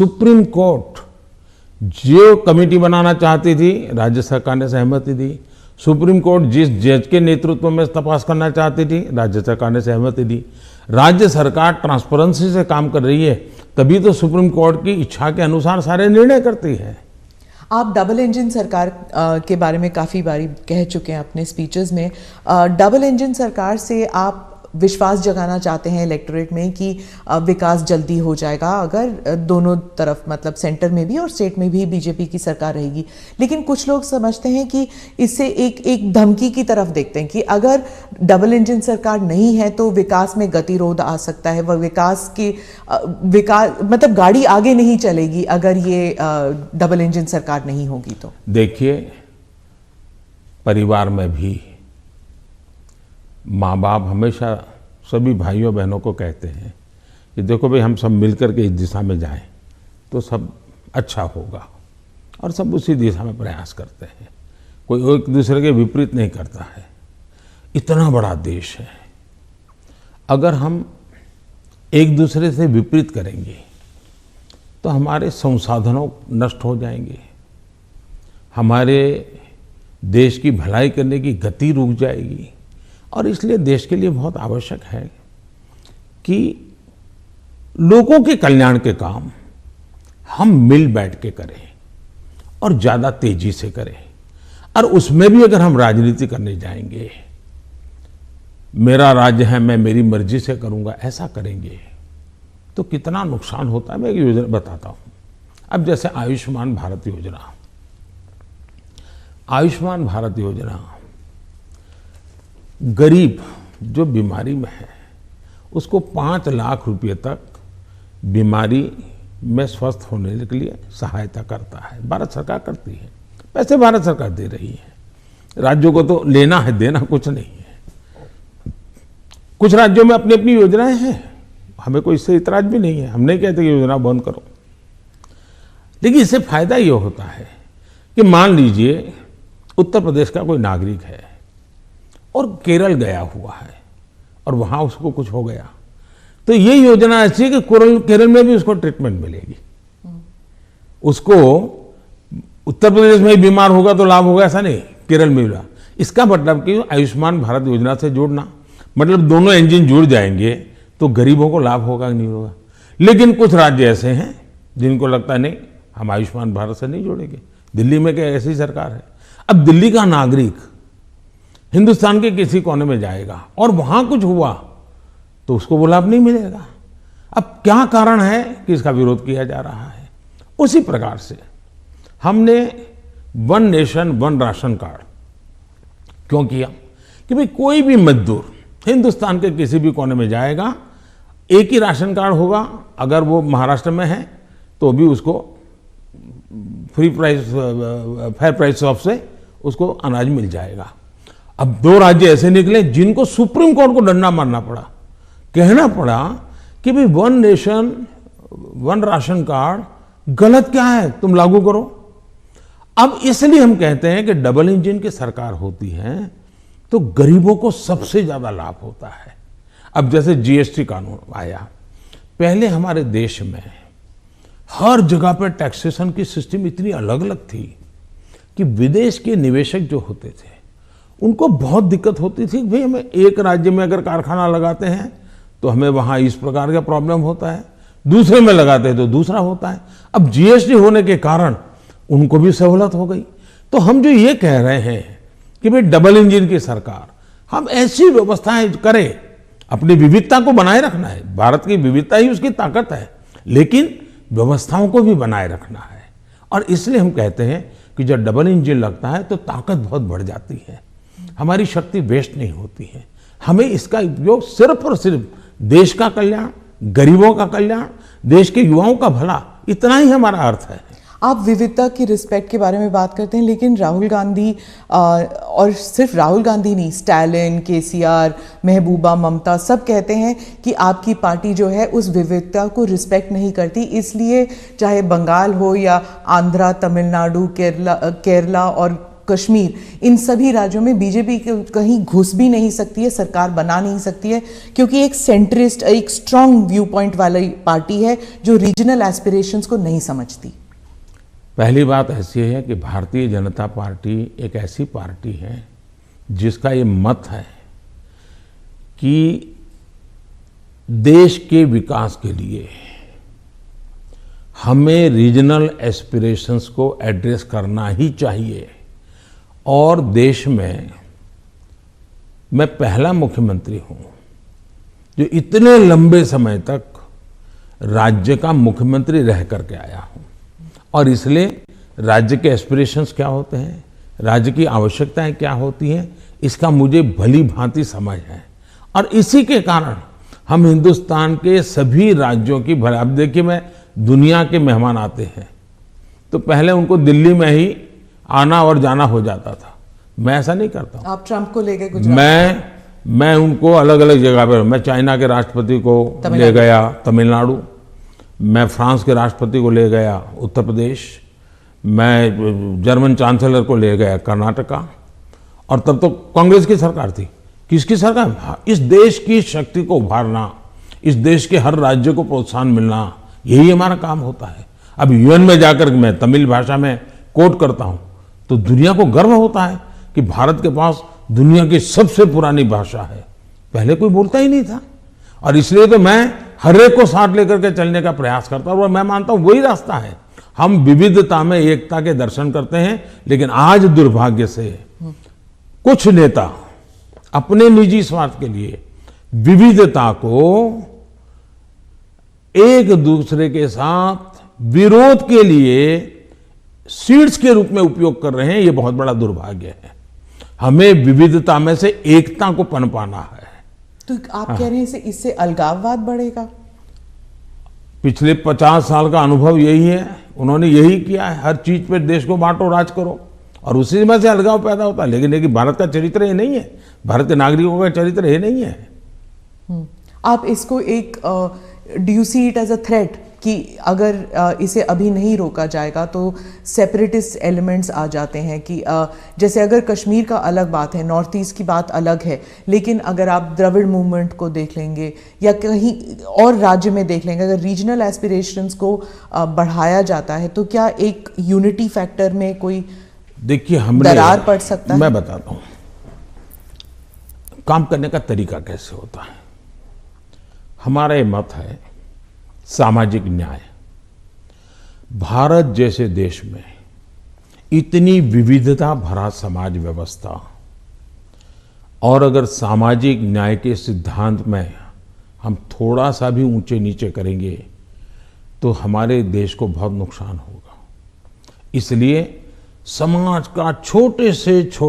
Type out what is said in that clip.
Supreme court जो committee बनाना चाहती थी, राज्य सरकार ने सहमति दी। सुप्रीम कोर्ट जिस जज के नेतृत्व में तपास करना चाहती थी, राज्य सरकार ने सहमति दी। राज्य सरकार ट्रांसपेरेंसी से काम कर रही है, तभी तो सुप्रीम कोर्ट की इच्छा के अनुसार सारे निर्णय करती है। आप डबल इंजन सरकार के बारे में काफ़ी बारी कह चुके हैं अपने स्पीचेस में। डबल इंजन सरकार से आप विश्वास जगाना चाहते हैं इलेक्टोरेट में कि विकास जल्दी हो जाएगा अगर दोनों तरफ, मतलब सेंटर में भी और स्टेट में भी बीजेपी की सरकार रहेगी। लेकिन कुछ लोग समझते हैं कि इससे एक धमकी की तरफ देखते हैं कि अगर डबल इंजन सरकार नहीं है तो विकास में गतिरोध आ सकता है, वह विकास मतलब गाड़ी आगे नहीं चलेगी अगर ये डबल इंजन सरकार नहीं होगी तो। देखिए, परिवार में भी माँ बाप हमेशा सभी भाइयों बहनों को कहते हैं कि देखो भाई, हम सब मिलकर के इस दिशा में जाएं तो सब अच्छा होगा, और सब उसी दिशा में प्रयास करते हैं। कोई एक दूसरे के विपरीत नहीं करता है। इतना बड़ा देश है, अगर हम एक दूसरे से विपरीत करेंगे तो हमारे संसाधनों नष्ट हो जाएंगे, हमारे देश की भलाई करने की गति रुक जाएगी। और इसलिए देश के लिए बहुत आवश्यक है कि लोगों के कल्याण के काम हम मिल बैठ के करें और ज़्यादा तेजी से करें। और उसमें भी अगर हम राजनीति करने जाएंगे, मेरा राज्य है, मैं मेरी मर्जी से करूंगा, ऐसा करेंगे तो कितना नुकसान होता है। मैं एक योजना बताता हूं। अब जैसे आयुष्मान भारत योजना, आयुष्मान भारत योजना गरीब जो बीमारी में है उसको 5 लाख रुपए तक बीमारी में स्वस्थ होने के लिए सहायता करता है। भारत सरकार करती है, पैसे भारत सरकार दे रही है। राज्यों को तो लेना है, देना कुछ नहीं है। कुछ राज्यों में अपनी अपनी योजनाएं हैं, हमें कोई इससे इतराज भी नहीं है। हम नहीं कहते कि योजना बंद करो, लेकिन इससे फायदा ये होता है कि मान लीजिए उत्तर प्रदेश का कोई नागरिक है और केरल गया हुआ है और वहां उसको कुछ हो गया, तो ये योजना ऐसी है कि केरल में भी उसको ट्रीटमेंट मिलेगी। उसको उत्तर प्रदेश में ही बीमार होगा तो लाभ होगा, ऐसा नहीं, केरल में मिला। इसका मतलब कि आयुष्मान भारत योजना से जोड़ना, मतलब दोनों इंजन जुड़ जाएंगे तो गरीबों को लाभ होगा कि नहीं होगा। लेकिन कुछ राज्य ऐसे हैं जिनको लगता है नहीं, हम आयुष्मान भारत से नहीं जोड़ेंगे। दिल्ली में क्या ऐसी सरकार है। अब दिल्ली का नागरिक हिंदुस्तान के किसी कोने में जाएगा और वहां कुछ हुआ तो उसको वो लाभ नहीं मिलेगा। अब क्या कारण है कि इसका विरोध किया जा रहा है? उसी प्रकार से हमने one nation one ration card क्यों किया कि भाई कोई भी मजदूर हिंदुस्तान के किसी भी कोने में जाएगा, एक ही राशन कार्ड होगा। अगर वो महाराष्ट्र में है तो भी उसको फेयर प्राइस शॉप से उसको अनाज मिल जाएगा। अब 2 राज्य ऐसे निकले जिनको सुप्रीम कोर्ट को डंडा मारना पड़ा, कहना पड़ा कि भाई one nation one ration card गलत क्या है, तुम लागू करो। अब इसलिए हम कहते हैं कि डबल इंजन की सरकार होती है तो गरीबों को सबसे ज्यादा लाभ होता है। अब जैसे जीएसटी कानून आया, पहले हमारे देश में हर जगह पर टैक्सेशन की सिस्टम इतनी अलग अलग थी कि विदेश के निवेशक जो होते थे उनको बहुत दिक्कत होती थी। भाई हमें एक राज्य में अगर कारखाना लगाते हैं तो हमें वहाँ इस प्रकार का प्रॉब्लम होता है, दूसरे में लगाते हैं तो दूसरा होता है। अब जीएसटी होने के कारण उनको भी सहूलत हो गई। तो हम जो ये कह रहे हैं कि भाई डबल इंजन की सरकार, हम ऐसी व्यवस्थाएं करें, अपनी विविधता को बनाए रखना है, भारत की विविधता ही उसकी ताकत है, लेकिन व्यवस्थाओं को भी बनाए रखना है। और इसलिए हम कहते हैं कि जब डबल इंजन लगता है तो ताकत बहुत बढ़ जाती है, हमारी शक्ति वेस्ट नहीं होती है। हमें इसका उपयोग सिर्फ और सिर्फ देश का कल्याण, गरीबों का कल्याण, देश के युवाओं का भला, इतना ही हमारा अर्थ है। आप विविधता की रिस्पेक्ट के बारे में बात करते हैं, लेकिन राहुल गांधी और सिर्फ राहुल गांधी नहीं, स्टालिन, केसीआर, महबूबा, ममता सब कहते हैं कि आपकी पार्टी जो है उस विविधता को रिस्पेक्ट नहीं करती। इसलिए चाहे बंगाल हो या आंध्रा, तमिलनाडु, केरला और कश्मीर, इन सभी राज्यों में बीजेपी कहीं घुस भी नहीं सकती है, सरकार बना नहीं सकती है, क्योंकि एक सेंट्रिस्ट, एक स्ट्रांग व्यू पॉइंट वाली पार्टी है जो रीजनल एस्पिरेशंस को नहीं समझती। पहली बात ऐसी है कि भारतीय जनता पार्टी एक ऐसी पार्टी है जिसका ये मत है कि देश के विकास के लिए हमें रीजनल एस्पिरेशंस को एड्रेस करना ही चाहिए। और देश में मैं पहला मुख्यमंत्री हूं जो इतने लंबे समय तक राज्य का मुख्यमंत्री रह करके आया हूं, और इसलिए राज्य के एस्पिरेशंस क्या होते हैं, राज्य की आवश्यकताएं क्या होती हैं, इसका मुझे भली भांति समझ है। और इसी के कारण हम हिंदुस्तान के सभी राज्यों की भला, अब देखिए मैं दुनिया के मेहमान आते हैं तो पहले उनको दिल्ली में ही आना और जाना हो जाता था, मैं ऐसा नहीं करता हूं। आप ट्रंप को ले गए गुजरात? मैं उनको अलग अलग जगह पर, मैं चाइना के राष्ट्रपति को ले गया तमिलनाडु, मैं फ्रांस के राष्ट्रपति को ले गया उत्तर प्रदेश, मैं जर्मन चांसलर को ले गया कर्नाटका, और तब तो कांग्रेस की सरकार थी। किसकी सरकार? इस देश की शक्ति को उभारना, इस देश के हर राज्य को प्रोत्साहन मिलना, यही हमारा काम होता है। अब यूएन में जाकर मैं तमिल भाषा में कोट करता हूं तो दुनिया को गर्व होता है कि भारत के पास दुनिया की सबसे पुरानी भाषा है, पहले कोई बोलता ही नहीं था। और इसलिए तो मैं हर एक को साथ लेकर के चलने का प्रयास करता हूं, और मैं मानता हूं वही रास्ता है। हम विविधता में एकता के दर्शन करते हैं, लेकिन आज दुर्भाग्य से कुछ नेता अपने निजी स्वार्थ के लिए विविधता को एक दूसरे के साथ विरोध के लिए सीड्स के रूप में उपयोग कर रहे हैं। ये बहुत बड़ा दुर्भाग्य है। हमें विविधता में से एकता को पनपाना है। तो आप कह रहे हैं इससे अलगाववाद बढ़ेगा? पिछले 50 साल का अनुभव यही है, उन्होंने यही किया है, हर चीज पे देश को बांटो, राज करो, और उसी में से अलगाव पैदा होता है। लेकिन भारत का चरित्र ये नहीं है, भारत के नागरिकों का चरित्र ये नहीं है। आप इसको एक do you see it as a threat कि अगर इसे अभी नहीं रोका जाएगा तो सेपरेटिस्ट एलिमेंट्स आ जाते हैं कि जैसे अगर कश्मीर का अलग बात है, नॉर्थ ईस्ट की बात अलग है, लेकिन अगर आप द्रविड़ मूवमेंट को देख लेंगे या कहीं और राज्य में देख लेंगे, अगर रीजनल एस्पिरेशंस को बढ़ाया जाता है तो क्या एक यूनिटी फैक्टर में कोई देखिए हमने दरार पड़ सकता है? मैं बताता हूं काम करने का तरीका कैसे होता है। हमारा ये मत है सामाजिक न्याय। भारत जैसे देश में इतनी विविधता भरा समाज व्यवस्था, और अगर सामाजिक न्याय के सिद्धांत में हम थोड़ा सा भी ऊंचे नीचे करेंगे तो हमारे देश को बहुत नुकसान होगा। इसलिए समाज का छोटे से छोटे